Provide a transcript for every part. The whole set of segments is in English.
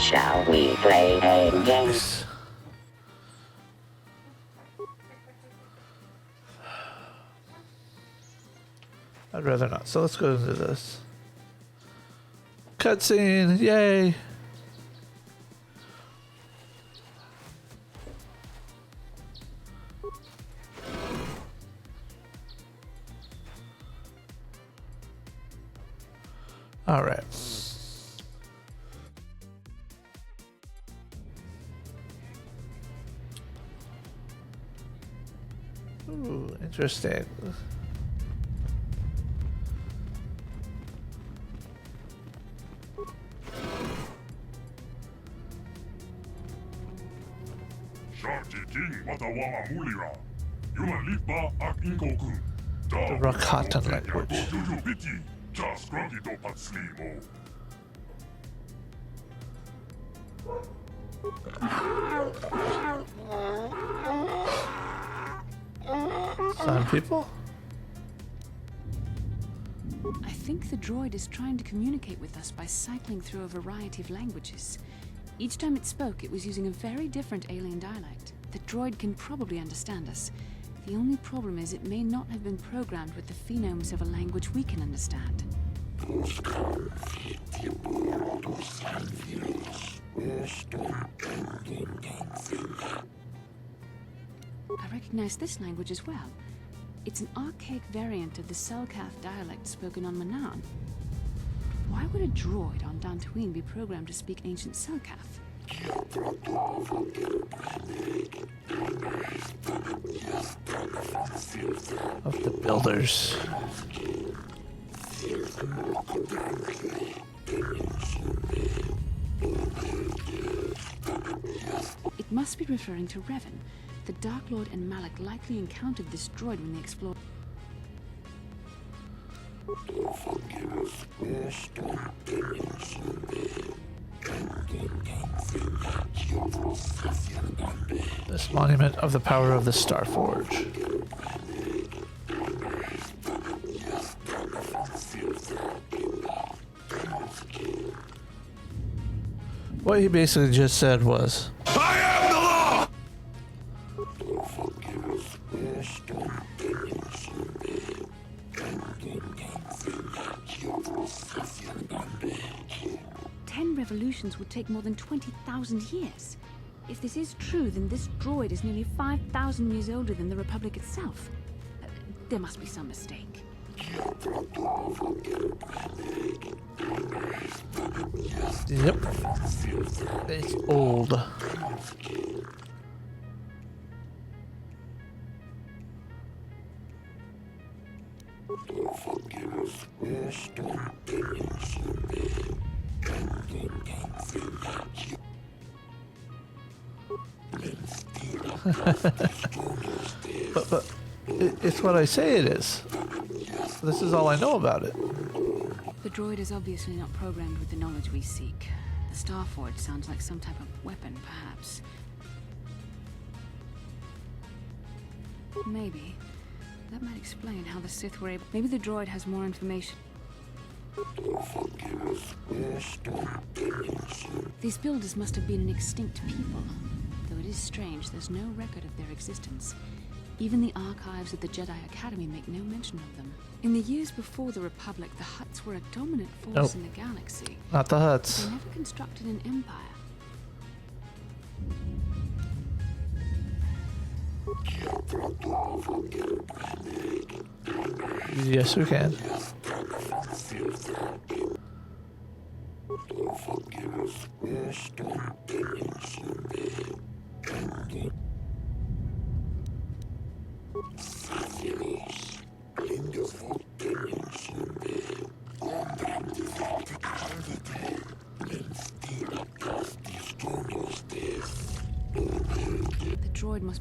Shall we play a game? I'd rather not. So let's go into this. Cutscene! Yay! All right. Ooh, interesting. The Rakatan language. Some people? I think the droid is trying to communicate with us by cycling through a variety of languages. Each time it spoke, it was using a very different alien dialect. The droid can probably understand us. The only problem is it may not have been programmed with the phonemes of a language we can understand. I recognize this language as well. It's an archaic variant of the Selkath dialect spoken on Manaan. Why would a droid on Dantooine be programmed to speak ancient Selkath? Of the builders. It must be referring to Revan. The Dark Lord and Malak likely encountered this droid when they explored. This monument of the power of the Starforge. What he basically just said was, I am the law! Ten revolutions would take more than 20,000 years. If this is true, then this droid is nearly 5,000 years older than the Republic itself. There must be some mistake. yep, it's old. but it's what I say it is. This is all I know about it. The droid is obviously not programmed with the knowledge we seek. The Starforge sounds like some type of weapon, perhaps. Maybe. That might explain how the Sith were able... Maybe the droid has more information. These builders must have been an extinct people. Though it is strange, there's no record of their existence. Even the archives of the Jedi Academy make no mention of them. In the years before the Republic, the Hutts were a dominant force in the galaxy. Not the Hutts. They never constructed an empire. Yes, we can.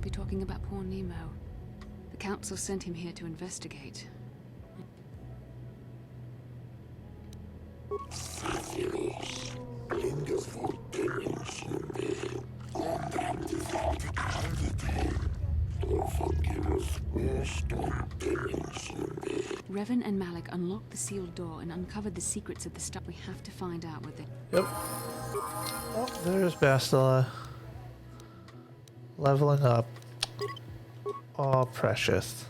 must be talking about poor Nemo. The council sent him here to investigate. Revan and Malik unlocked the sealed door and uncovered the secrets of the stuff. We have to find out what they... Yep. Oh, there's Bastila. Leveling up. Oh, precious.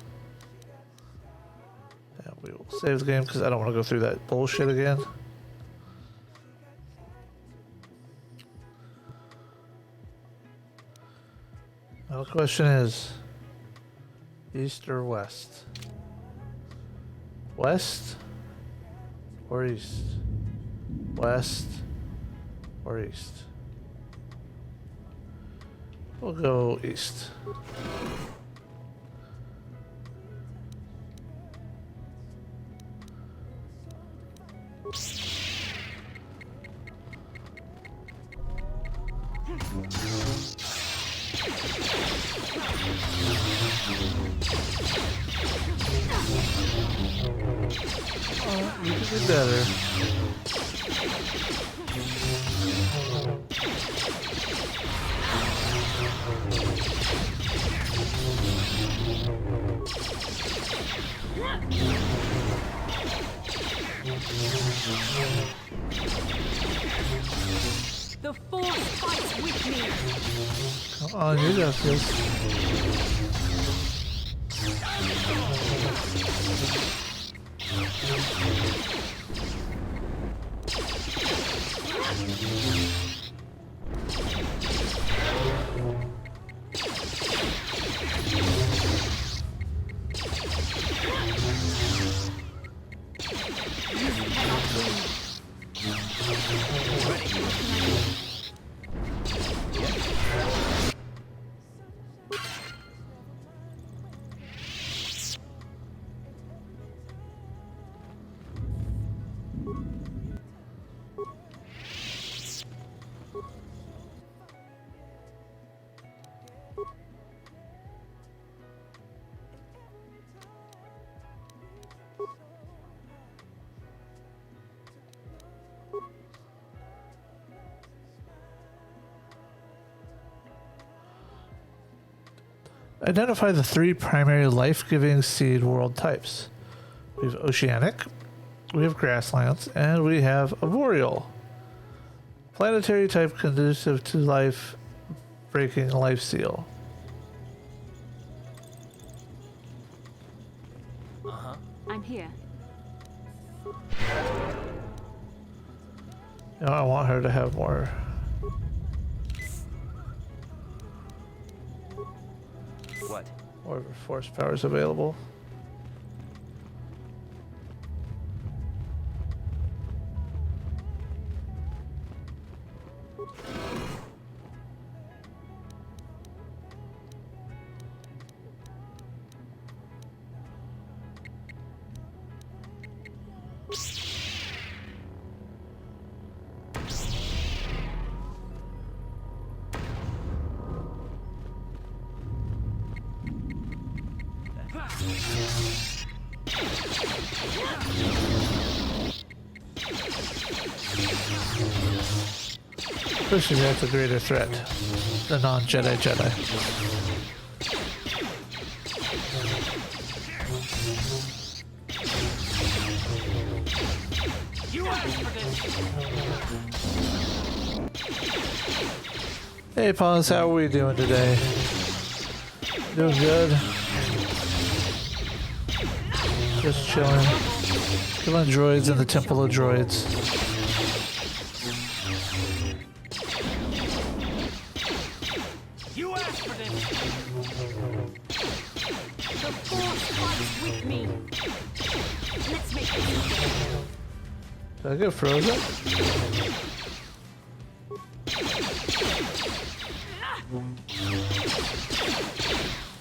And we will save the game because I don't want to go through that bullshit again. Now the question is, east or west? West or east? West or east? We'll go east. Oh, you can do better. The force fights with me! Come on, you got this. Identify the three primary life-giving seed world types. We have oceanic, we have grasslands, and we have arboreal. Planetary type conducive to life, breaking life seal. I'm here. You know, I want her to have more. What? More force powers available. Especially that's a greater threat. The non-Jedi Jedi. Hey Pons, how are we doing today? Doing good. Just chilling. Killing droids in the Temple of Droids. You asked for this. The force fights with me. Let's make this. Did I get frozen?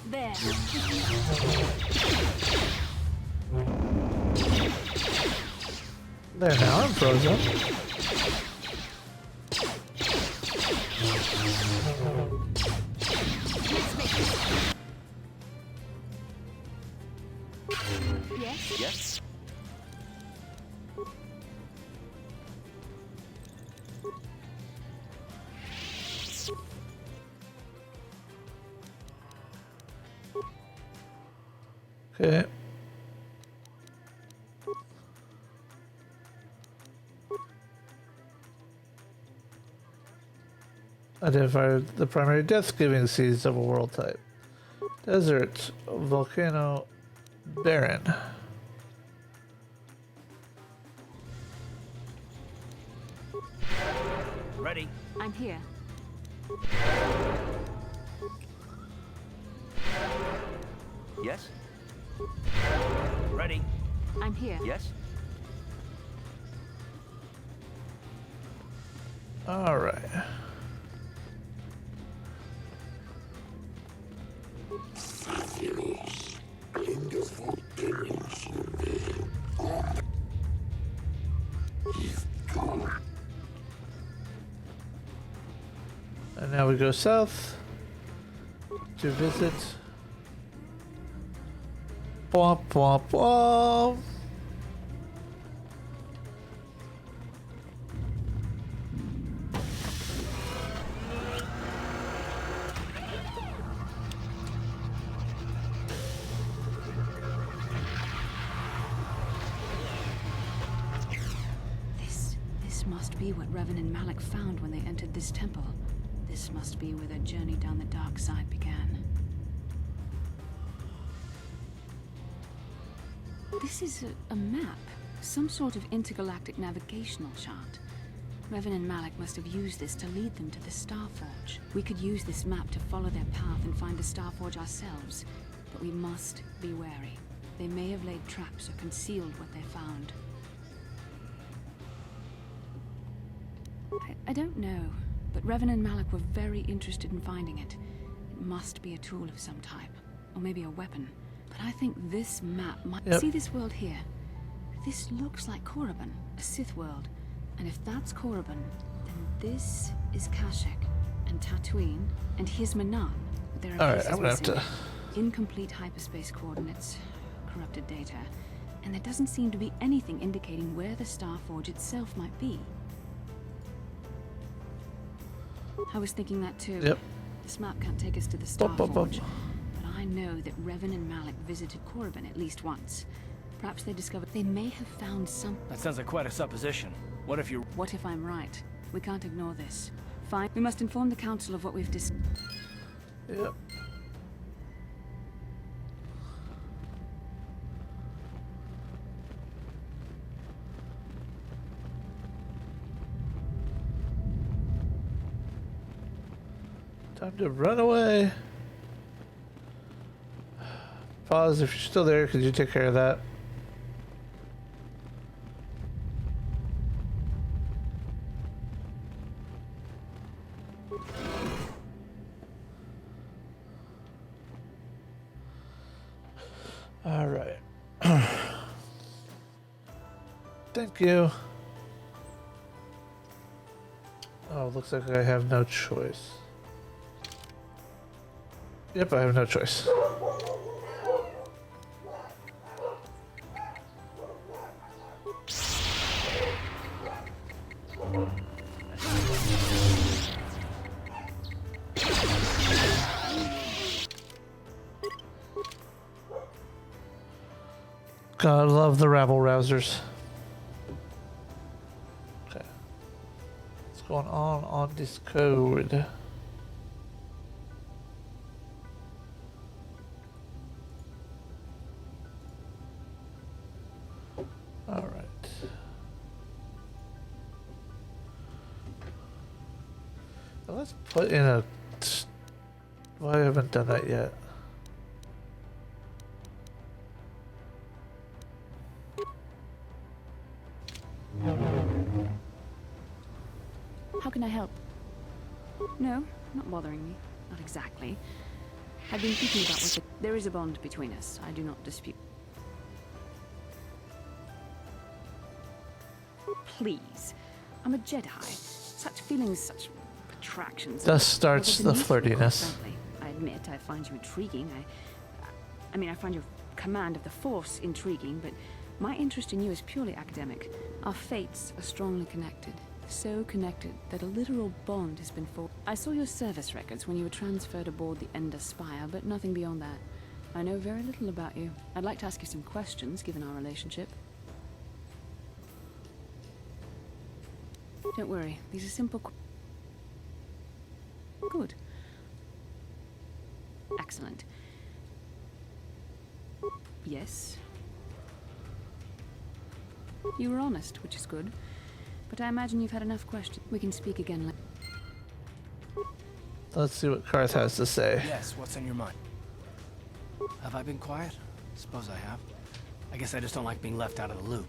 There. There, now I'm frozen. Let's make Yes? Yes? Okay. Identify the primary death-giving seeds of a world type. Desert, volcano, barren. Ready? I'm here. Yes? Ready? I'm here. Yes? All right. And now we go south to visit. Womp womp womp. This must be what Revan and Malik found when they entered this temple. This must be where their journey down the dark side began. This is a map. Some sort of intergalactic navigational chart. Revan and Malik must have used this to lead them to the Starforge. We could use this map to follow their path and find the Starforge ourselves. But we must be wary. They may have laid traps or concealed what they found. I don't know, but Revan and Malik were very interested in finding it. It must be a tool of some type, or maybe a weapon. But I think this map might... Yep. See this world here? This looks like Korriban, a Sith world. And if that's Korriban, then this is Kashyyyk, and Tatooine, and here's Manan. There are All right, pieces I'm gonna have missing. to. Incomplete hyperspace coordinates, corrupted data, and there doesn't seem to be anything indicating where the Starforge itself might be. I was thinking that too. Yep. This map can't take us to the Bop, bop, bop. Starforge, but I know that Revan and Malik visited Korriban at least once. Perhaps they discovered they may have found some. That sounds like quite a supposition. What if you... What if I'm right? We can't ignore this. Fine. We must inform the council of what we've discussed. Yep. Time to run away. Pause if you're still there. Could you take care of that? All right. Thank you. Oh, looks like I have no choice. Yep, I have no choice. God, love the rabble rousers. Okay. What's going on this code? All right. Well, let's put in a... Well, I haven't done that yet. How can I help? No, not bothering me. Not exactly. I've been thinking about what there is a bond between us. I do not dispute. Please. I'm a Jedi. Such feelings, such attractions. Thus starts the Well, there's a need for them, flirtiness. frankly. I admit I find you intriguing. I mean, I find your command of the Force intriguing, but my interest in you is purely academic. Our fates are strongly connected. So connected that a literal bond has been formed. I saw your service records when you were transferred aboard the Ender Spire, but nothing beyond that. I know very little about you. I'd like to ask you some questions, given our relationship. Don't worry, these are simple Good. Excellent. Yes. You were honest, which is good. But I imagine you've had enough questions. We can speak again later. Let's see what Karth has to say. Yes, what's on your mind? Have I been quiet? Suppose I have. I guess I just don't like being left out of the loop.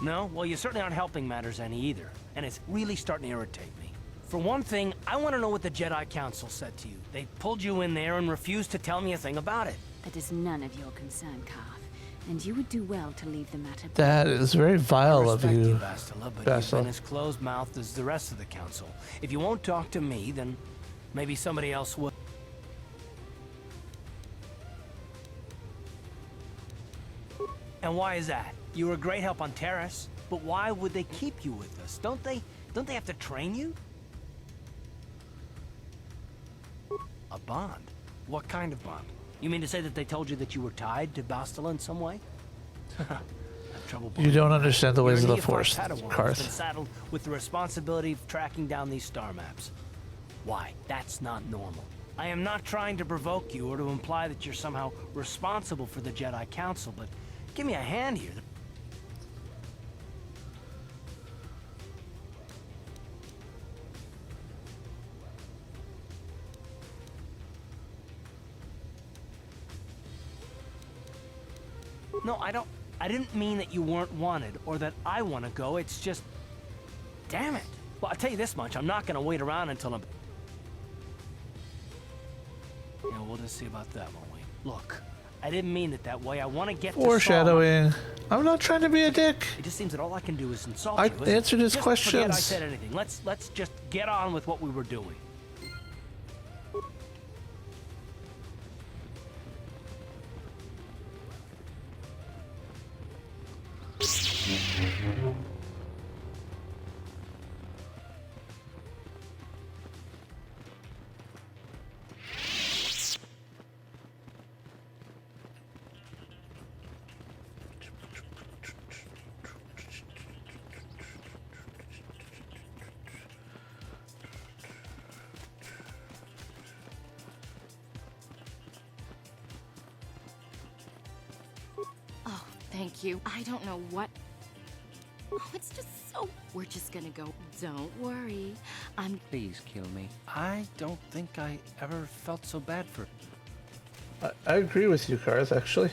No? Well, you certainly aren't helping matters any either. And it's really starting to irritate me. For one thing, I want to know what the Jedi Council said to you. They pulled you in there and refused to tell me a thing about it. That is none of your concern, Karth. And you would do well to leave the matter. That is very vile of I respect you, Bastila, but you've Bastila. been as closed-mouthed as the rest of the council. If you won't talk to me, then maybe somebody else will. And why is that? You were a great help on Terrace, but why would they keep you with us? Don't they have to train you? A bond? What kind of bond? You mean to say that they told you that you were tied to Bastila in some way? I have trouble You don't understand the ways of You're the a neophyte Force, Padawan who's been Karth. saddled with the responsibility of tracking down these star maps. Why? That's not normal. I am not trying to provoke you or to imply that you're somehow responsible for the Jedi Council, but give me a hand here. No, I didn't mean that you weren't wanted or that I want to go. It's just, damn it. Well, I'll tell you this much. I'm not going to wait around until I'm... Yeah, we'll just see about that, won't we? Look, I didn't mean it that way. I want to get to Foreshadowing. I'm not trying to be a dick. It just seems that all I can do is insult I you. isn't it? answered his Just forget I questions. said anything. Let's just get on with what we were doing. Oh, thank you. I don't know what... Oh, it's just so... We're just gonna go. Don't worry. Please kill me. I don't think I ever felt so bad for... I agree with you, Karth, actually.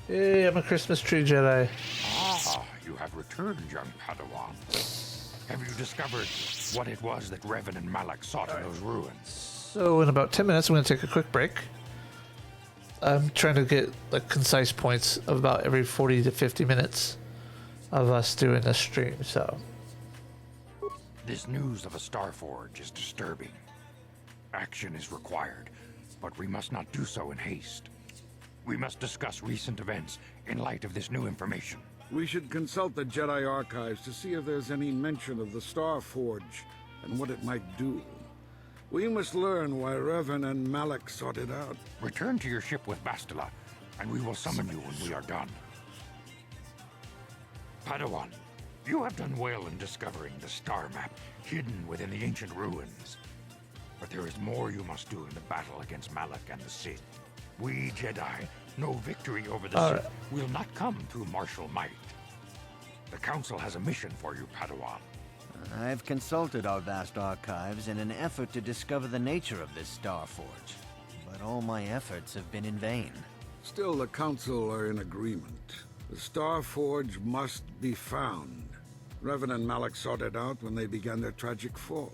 Hey, I'm a Christmas tree Jedi. Ah, you have returned, young Padawan. Have you discovered what it was that Revan and Malak sought in those ruins? So in about 10 minutes, I'm going to take a quick break. I'm trying to get like concise points of about every 40 to 50 minutes of us doing this stream, so... This news of a Starforge is disturbing. Action is required, but we must not do so in haste. We must discuss recent events in light of this new information. We should consult the Jedi archives to see if there's any mention of the Starforge and what it might do. We must learn why Revan and Malak sought it out. Return to your ship with Bastila, and we will summon you when we are done. Padawan, you have done well in discovering the star map hidden within the ancient ruins. But there is more you must do in the battle against Malak and the Sith. We Jedi know victory over the Sith will not come through martial might. The Council has a mission for you, Padawan. I've consulted our vast archives in an effort to discover the nature of this Star Forge, but all my efforts have been in vain. Still, the Council are in agreement. The Star Forge must be found. Revan and Malak sought it out when they began their tragic fall.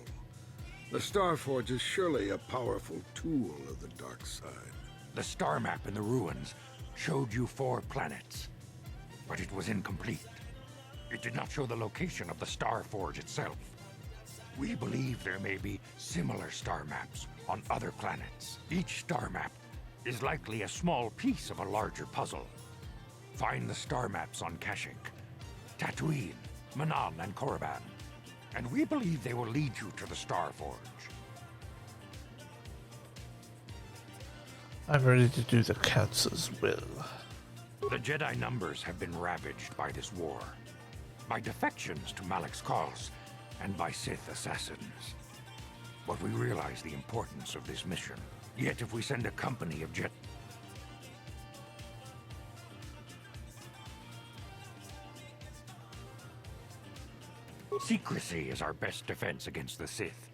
The Star Forge is surely a powerful tool of the dark side. The star map in the ruins showed you 4 planets, but it was incomplete. It did not show the location of the Star Forge itself. We believe there may be similar star maps on other planets. Each star map is likely a small piece of a larger puzzle. Find the star maps on Kashyyyk, Tatooine, Manan, and Korriban, and we believe they will lead you to the Star Forge. I'm ready to do the Council's will. The Jedi numbers have been ravaged by this war, by defections to Malak's cause, and by Sith assassins. But we realize the importance of this mission. Yet if we send a company of Jedi... Secrecy is our best defense against the Sith.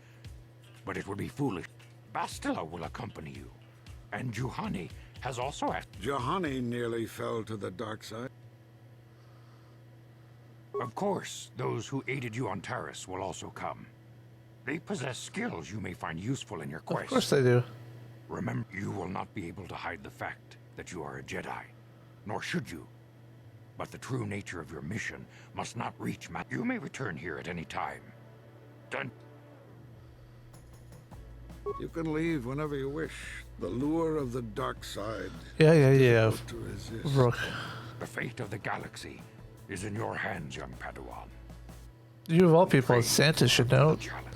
But it would be foolish. Bastila will accompany you. And Juhani has also asked... Juhani nearly fell to the dark side. Of course, those who aided you on Taris will also come. They possess skills you may find useful in your quest. Of course they do. Remember, you will not be able to hide the fact that you are a Jedi. Nor should you. But the true nature of your mission must not reach You may return here at any time. Done. You can leave whenever you wish. The lure of the dark side. Yeah. Difficult to resist. Rook. The fate of the galaxy is in your hands, young Padawan. You of all people, Santa should know. Challenge.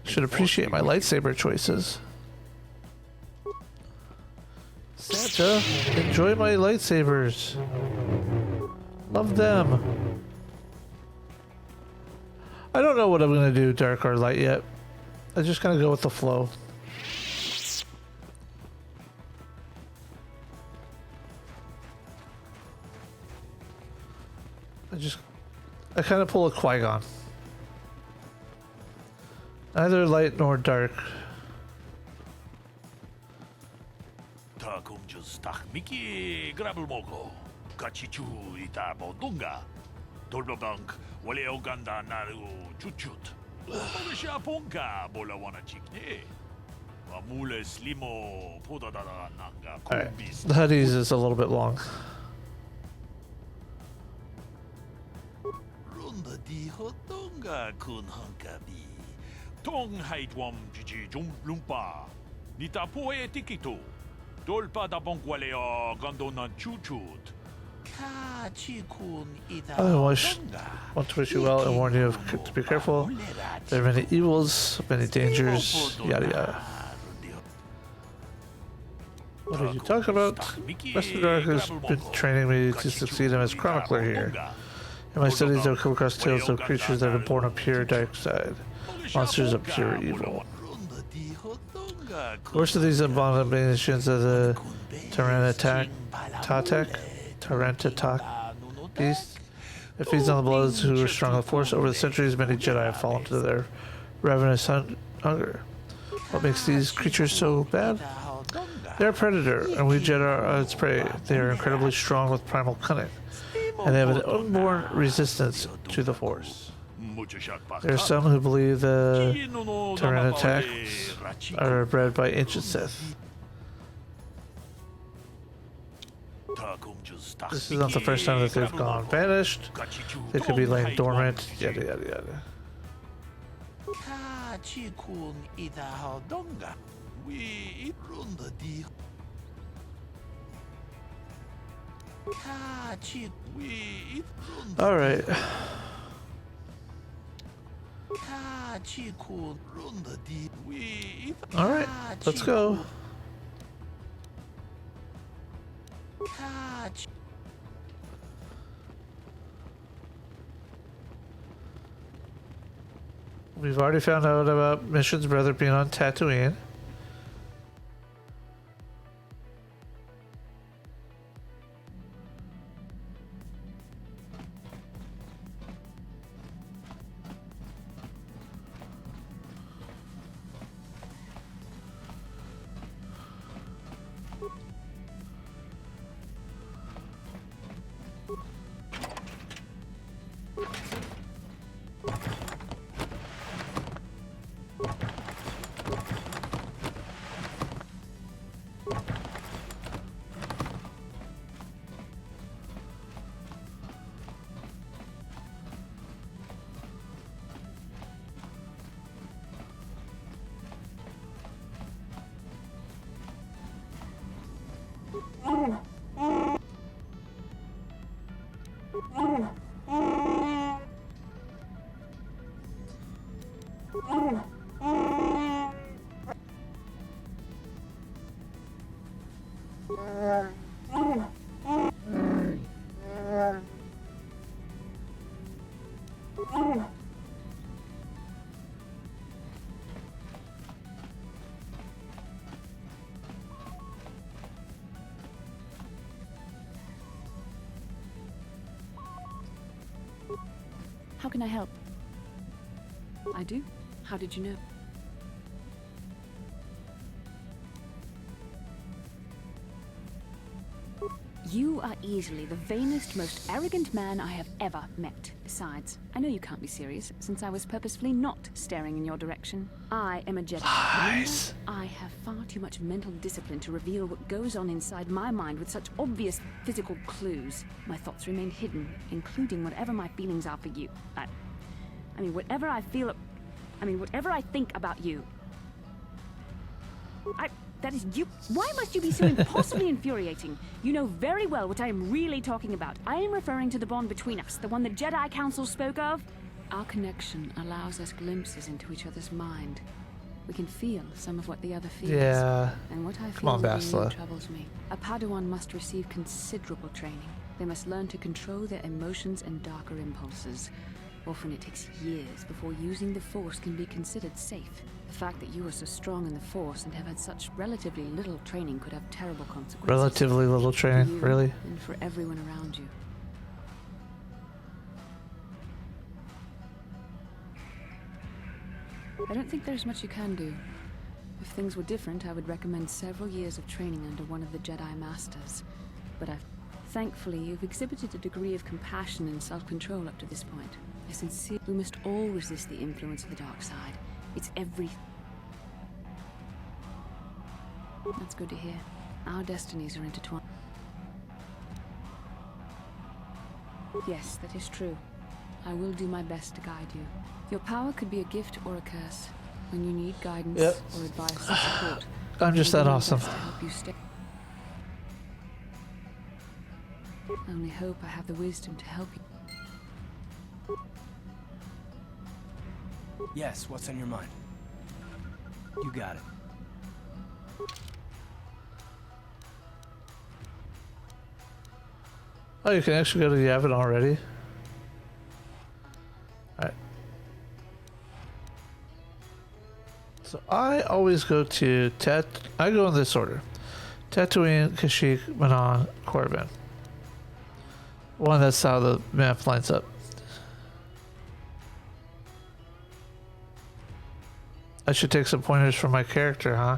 Should appreciate my lightsaber choices. Santa, enjoy my lightsabers. Love them. I don't know what I'm gonna do, dark or light, yet. I just gotta go with the flow. I kind of pull a Qui-Gon. Neither light nor dark. 다 공주스 딱 미끼 그랍을 먹고 같이 주이다 보던가 돌벼방크 원래 오간다 나르고 주춧 먹으시아 본가 몰라 원하 찍네 아물레 슬리모 보다다다 난가 Alright, 콤비스 the hoodies is a little bit long. 론다 디호던가 군한가비 통하이트웜 지지 좀 룸파 니타 포에 티키토 돌바다 봉과레어 간도나 추추 I want to wish you well and warn you to be careful. There are many evils, many dangers, yada yada. What are you talking about? Mr. Dark has been training me to succeed him as chronicler here. In my studies, I've come across tales of creatures that are born of pure dark side, monsters of pure evil. The worst of these abominations are the Tarentatak beast. It feeds on the bloods who are strong on the force. Over the centuries, many Jedi have fallen to their ravenous hunger. What makes these creatures so bad? They're a predator, and we Jedi are its prey. They are incredibly strong with primal cunning, and they have an inborn resistance to the force. There are some who believe the Tarentatak are bred by ancient Sith. This is not the first time that they've gone vanished. They could be laying dormant, yada yada yada. Alright. Alright, let's go. We've already found out about Mission's brother being on Tatooine. How can I help? I do. How did you know? You are easily the vainest, most arrogant man I have ever met. Besides, I know you can't be serious, since I was purposefully not staring in your direction. I am a Jedi. Lies. I have far too much mental discipline to reveal what goes on inside my mind with such obvious physical clues. My thoughts remain hidden, including whatever my feelings are for you. I mean, whatever I feel... whatever I think about you. That is you. Why must you be so impossibly infuriating? You know very well what I am really talking about. I am referring to the bond between us, the one the Jedi Council spoke of. Our connection allows us glimpses into each other's mind. We can feel some of what the other feels. Yeah. And what I Come on, feel Bastila. really troubles me. A Padawan must receive considerable training. They must learn to control their emotions and darker impulses. Often it takes years before using the Force can be considered safe. The fact that you are so strong in the Force and have had such relatively little training could have terrible consequences. Relatively little For training, you really? And for everyone around you. I don't think there's much you can do. If things were different, I would recommend several years of training under one of the Jedi Masters. But thankfully, you've exhibited a degree of compassion and self-control up to this point. I sincerely... We must all resist the influence of the dark side. It's That's good to hear. Our destinies are intertwined. Yes, that is true. I will do my best to guide you. Your power could be a gift or a curse. When you need guidance or advice and support, I'm just that awesome. to help you stay. I only hope I have the wisdom to help you. Yes, what's on your mind? You got it. Oh, you can actually go to the Yavin already? Alright. So I always go to I go in this order. Tatooine, Kashyyyk, Manon, Korriban. One, that's how the map lines up. I should take some pointers from my character, huh?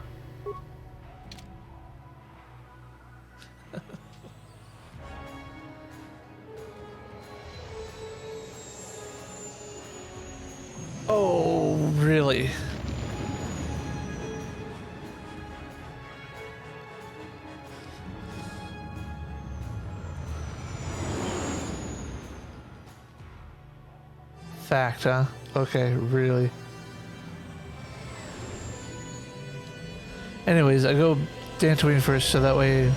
Oh, really? Fact, huh? Okay, really? Anyways, I go Dantooine first, so that way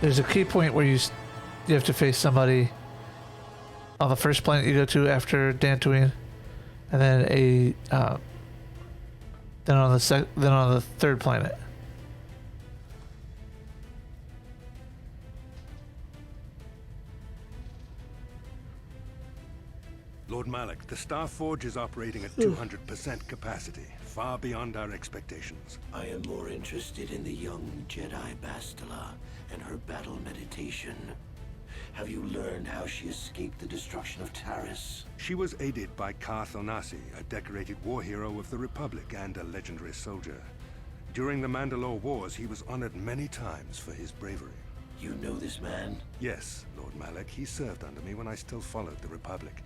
there's a key point where you have to face somebody on the first planet you go to after Dantooine, and then then on the third planet. Lord Malik, the Star Forge is operating at 200% capacity, far beyond our expectations. I am more interested in the young Jedi Bastila and her battle meditation. Have you learned how she escaped the destruction of Taris? She was aided by Karth Onasi, a decorated war hero of the Republic and a legendary soldier. During the Mandalore Wars, he was honored many times for his bravery. You know this man? Yes, Lord Malik. He served under me when I still followed the Republic.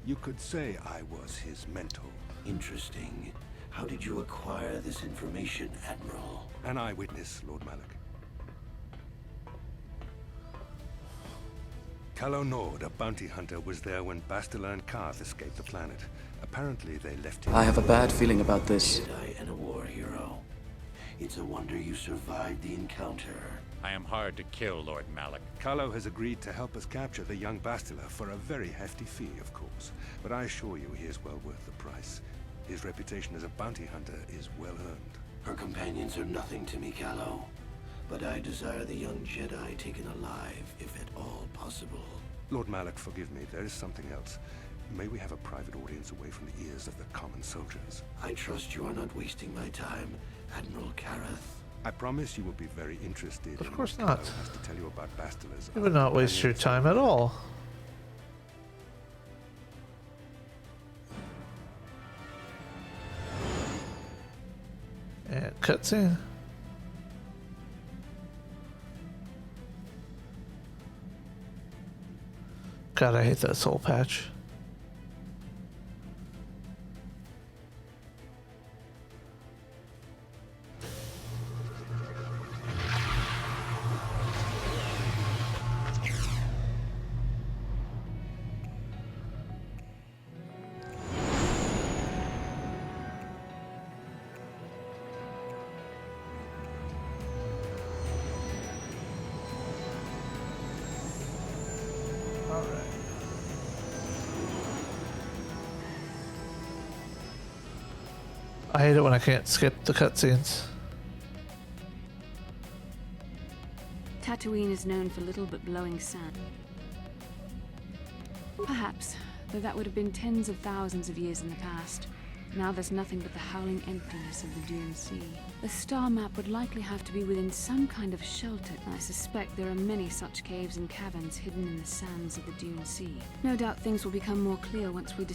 You could say I was his mentor. Interesting. How did you acquire this information, Admiral? An eyewitness, Lord Malik. Calo Nord, a bounty hunter, was there when Bastila and Karth escaped the planet. Apparently, they left him. I have a bad feeling about this. Jedi and a war hero. It's a wonder you survived the encounter. I am hard to kill, Lord Malik. Calo has agreed to help us capture the young Bastila for a very hefty fee, of course. But I assure you he is well worth the price. His reputation as a bounty hunter is well earned. Her companions are nothing to me, Calo. But I desire the young Jedi taken alive, if at all possible. Lord Malik, forgive me. There is something else. May we have a private audience away from the ears of the common soldiers? I trust you are not wasting my time, Admiral Kareth. I promise you will be very interested. Of course in what not. Calo has to tell you about Bastila's. You would not waste your time at all. And cutscene. God, I hate that soul patch. I hate it when I can't skip the cutscenes. Tatooine is known for little but blowing sand. Perhaps, though that would have been tens of thousands of years in the past. Now there's nothing but the howling emptiness of the Dune Sea. The star map would likely have to be within some kind of shelter, and I suspect there are many such caves and caverns hidden in the sands of the Dune Sea. No doubt things will become more clear once we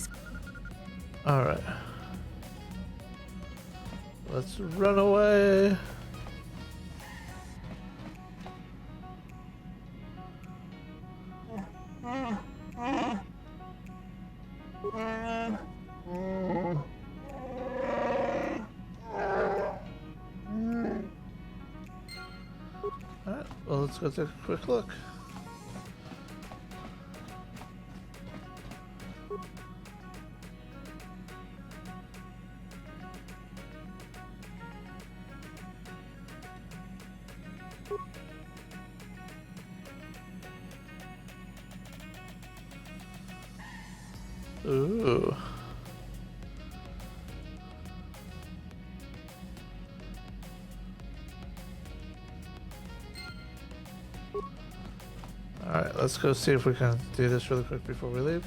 Alright. Let's run away. Alright, well, let's go take a quick look. Ooh. Alright, let's go see if we can do this really quick before we leave.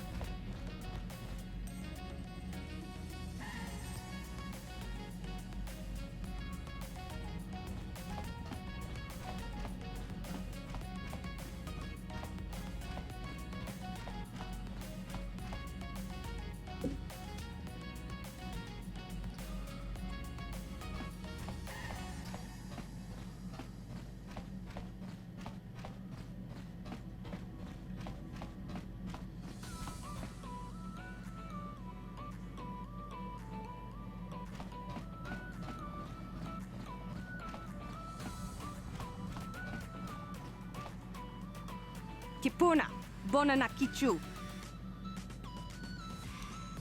Kipuna, bona na kichu.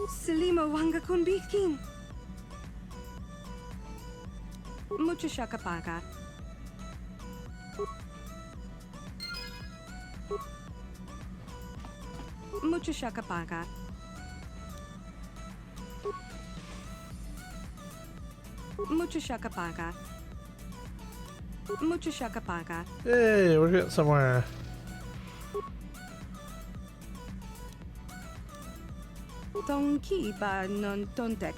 Salima wanga kun biking. Mucho shakapaga. Mucho shakapaga. Mucho shakapaga. Mucho shakapaga. Hey, we're getting somewhere. Tonki ba non tontek.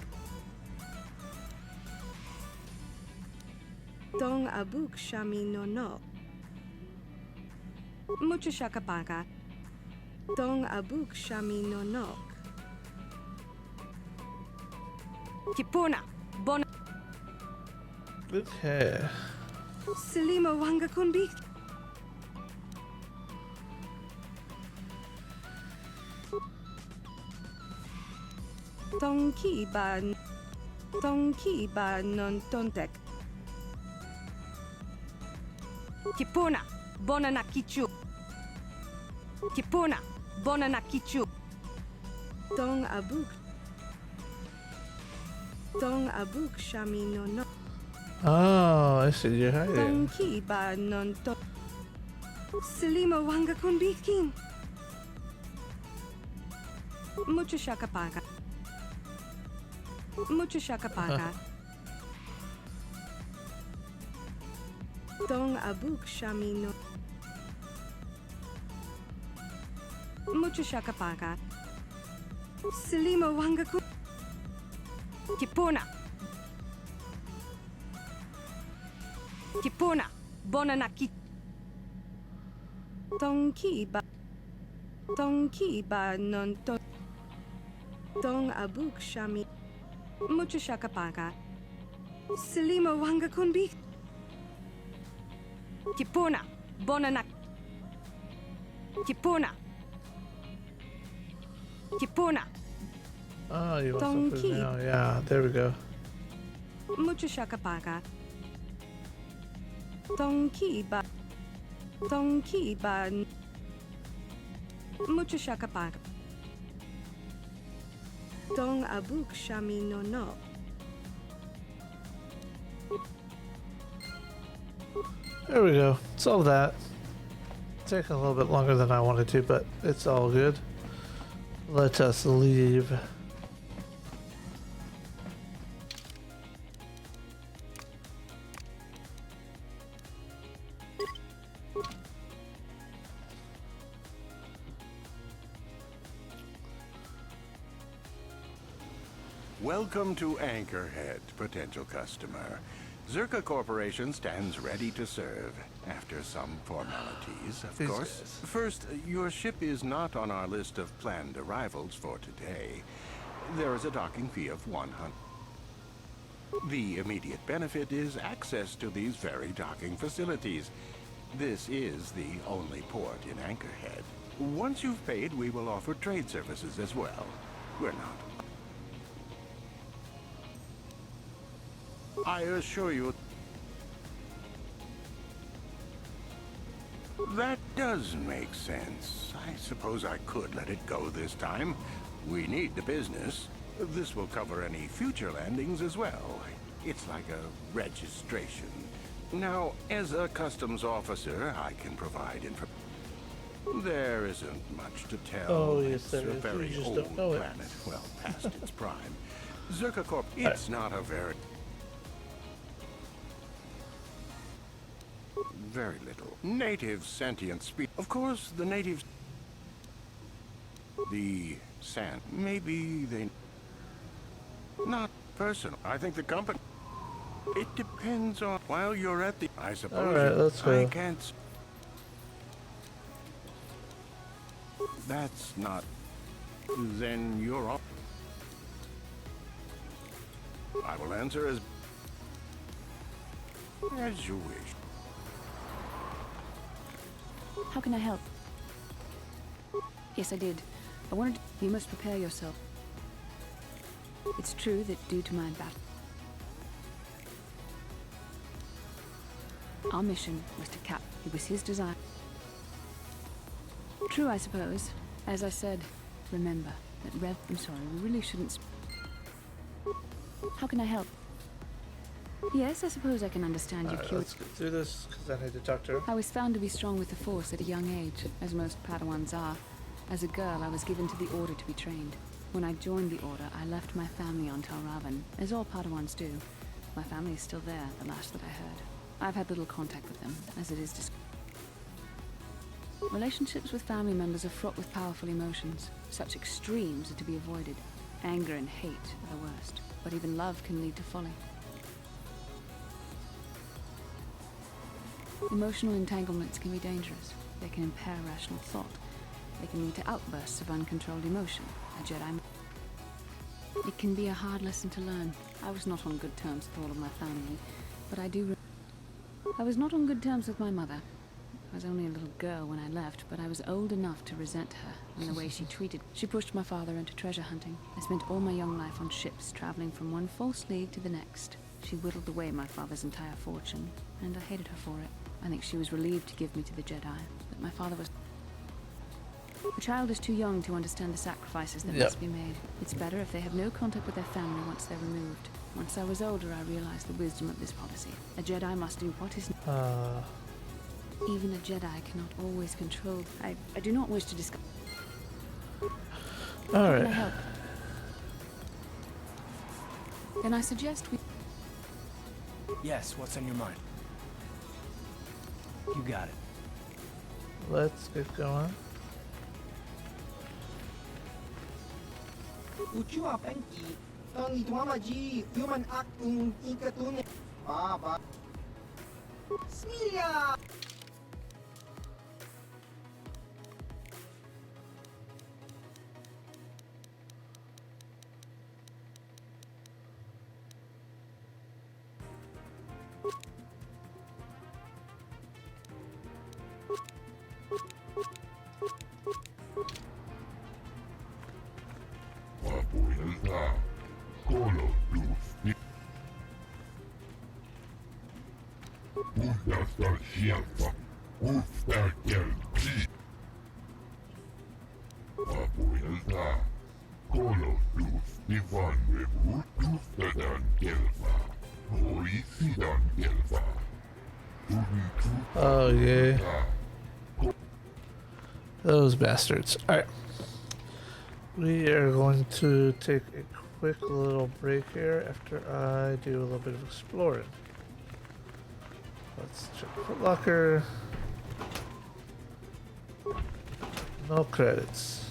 Tong abuk shami no no. Mucho shakapaka. Tong abuk shami no nok. Kipuna. Bon. Okay. Selima wanga kunbi. Tonki ba non tontek. Kipuna. Bona na kichu. Kipuna. Bona na kichu. Tong abuk. Tong abuk shami no no. Oh, I see. You're hiding. Tonki ba non to. Selima wanga kunbikin. Mucho shakapaka. Mucho shakapaka. Tong abuk shami no. Mucho shakapaka. Selima wanga kun. Kipuna. Kipuna. Bona na ki. Tonki ba non to. Tong abuk shami. Mucho shakapaka. Selima wanga kunbi. Kipuna. Bona na. Kipuna. Kipuna. Oh, you want Tonki. something now? Yeah, there we go. Mucho shakapaka. Tonki ba. Mucho shakapaka. Tong abuk shami no no. There we go. Solve that. Taking a little bit longer than I wanted to, but it's all good. Let us leave. Welcome to Anchorhead, potential customer. Zerka Corporation stands ready to serve. After some formalities, of These course. guys. First, your ship is not on our list of planned arrivals for today. There is a docking fee of 100. The immediate benefit is access to these very docking facilities. This is the only port in Anchorhead. Once you've paid, we will offer trade services as well. We're not. I assure you, that does make sense. I suppose I could let it go this time. We need the business. This will cover any future landings as well. It's like a registration. Now, as a customs officer, I can provide information. There isn't much to tell. Oh, yes, It's there a is. You very just old don't know it. planet, well past its prime. Zerka Corp, it's not a very little. Native sentient species. Of course, the natives... The sand. Maybe they... Not personal. I think the company... It depends on... While you're at the... I suppose... Alright, let's go. I can't... That's not... Then you're off. I will answer as you wish. How can I help? Yes, I did. I wanted... You must prepare yourself. It's true that due to my battle... Our mission was to cap... It was his desire. True, I suppose. As I said, remember that Rev... I'm sorry, we really shouldn't... How can I help? Yes, I suppose I can understand your Let's get through this, because I need to talk to her. I was found to be strong with the Force at a young age, as most Padawans are. As a girl, I was given to the Order to be trained. When I joined the Order, I left my family on Tel Ravan, as all Padawans do. My family is still there, the last that I heard. I've had little contact with them, as it is Relationships with family members are fraught with powerful emotions. Such extremes are to be avoided. Anger and hate are the worst, but even love can lead to folly. Emotional entanglements can be dangerous. They can impair rational thought. They can lead to outbursts of uncontrolled emotion. A Jedi. It can be a hard lesson to learn. I was not on good terms with all of my family, but I was not on good terms with my mother. I was only a little girl when I left, but I was old enough to resent her and the way she treated. She pushed my father into treasure hunting. I spent all my young life on ships, traveling from one false league to the next. She whittled away my father's entire fortune, and I hated her for it. I think she was relieved to give me to the Jedi, but my father was... A child is too young to understand the sacrifices that must be made. It's better if they have no contact with their family once they're removed. Once I was older, I realized the wisdom of this policy. A Jedi must do what is... Even a Jedi cannot always control... I do not wish to discuss... Alright. Can I help? Can I suggest we... Yes, what's on your mind? You got it. Let's get going. Ucua Penki, Tony Tuamaji, Human Act in Ikatune. Baba. Smilia! Oh yeah. Those bastards. Alright. We are going to take a quick little break here after I do a little bit of exploring. Let's check Foot Locker. No credits.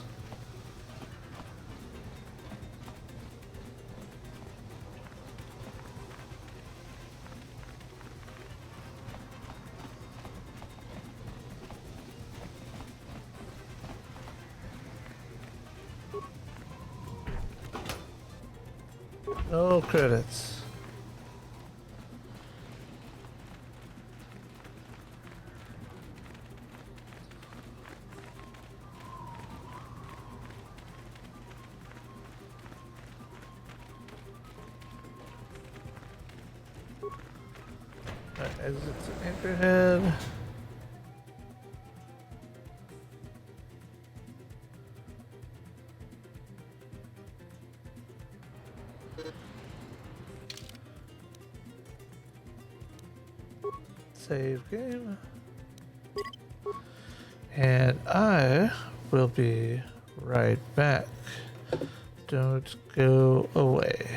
No credits. Exit to Anchorhead. Save game. And I will be right back. Don't go away.